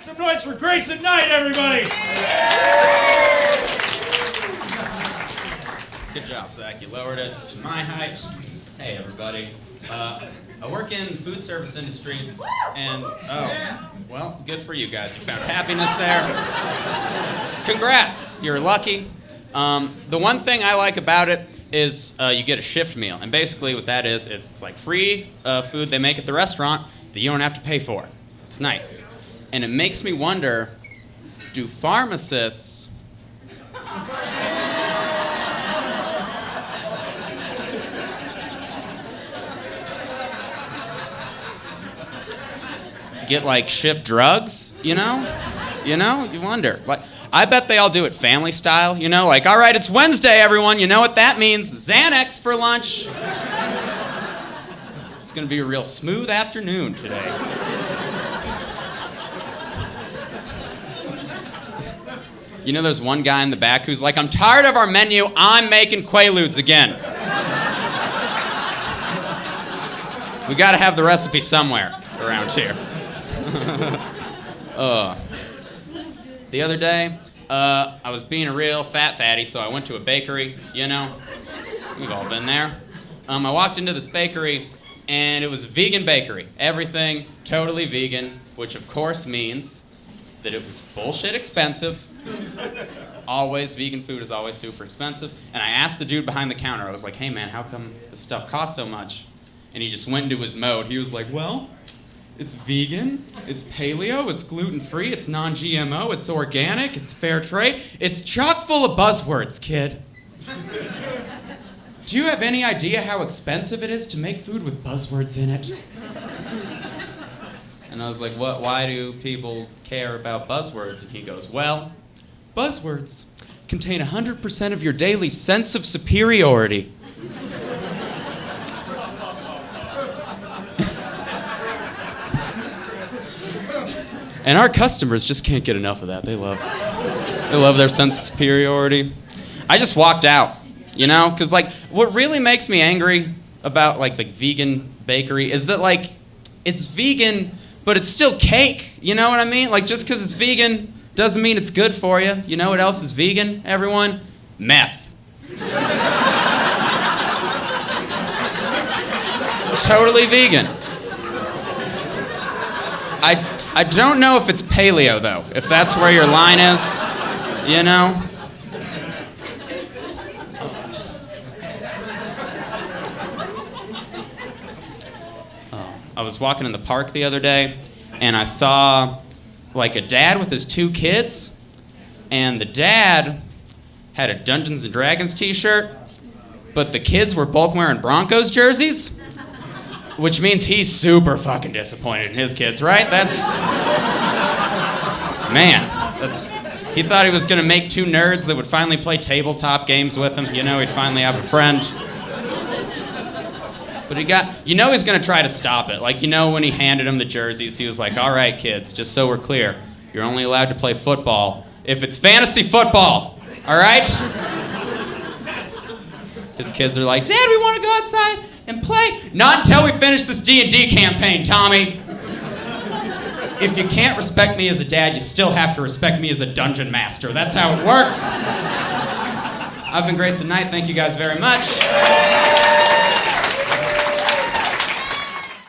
Some noise for Grayson Nite, everybody! Good job, Zach. You lowered it to my height. Hey, everybody. I work in the food service industry, and, well, good for you guys. You found happiness there. Congrats. You're lucky. The one thing I like about it is you get a shift meal. And basically what that is, it's like free food they make at the restaurant that you don't have to pay for. It's nice. And it makes me wonder, do pharmacists get like shift drugs, you know? You wonder. Like, I bet they all do it family style, like, all right, it's Wednesday, everyone. You know what that means? Xanax for lunch. It's gonna be a real smooth afternoon today. There's one guy in the back who's like, I'm tired of our menu, I'm making Quaaludes again. We gotta have the recipe somewhere around here. The other day, I was being a real fatty, so I went to a bakery, We've all been there. I walked into this bakery, and it was a vegan bakery. Everything totally vegan, which of course means that it was bullshit expensive. Always, vegan food is always super expensive. And I asked the dude behind the counter, I was like, hey man, how come this stuff costs so much? And he just went into his mode. He was like, well, it's vegan, it's paleo, it's gluten-free, it's non-GMO, it's organic, it's fair trade. It's chock full of buzzwords, kid. Do you have any idea how expensive it is to make food with buzzwords in it? And I was like, what? Why do people care about buzzwords? And he goes, well, buzzwords contain 100% of your daily sense of superiority. And our customers just can't get enough of that. They love their sense of superiority. I just walked out, because like what really makes me angry about like the vegan bakery is that like it's vegan, but it's still cake. You know what I mean? Like just because it's vegan doesn't mean it's good for you. You know what else is vegan, everyone? Meth. Totally vegan. I don't know if it's paleo, though, if that's where your line is, I was walking in the park the other day, and I saw, like, a dad with his two kids, and the dad had a Dungeons & Dragons t-shirt, but the kids were both wearing Broncos jerseys. Which means he's super fucking disappointed in his kids, right? He thought he was gonna make two nerds that would finally play tabletop games with him. He'd finally have a friend. But he's gonna try to stop it. Like, when he handed him the jerseys, he was like, all right, kids, just so we're clear, you're only allowed to play football if it's fantasy football, all right? His kids are like, Dad, we wanna go outside and play. Not until we finish this D&D campaign, Tommy. If you can't respect me as a dad, you still have to respect me as a dungeon master. That's how it works. I've been Grayson Nite. Thank you guys very much.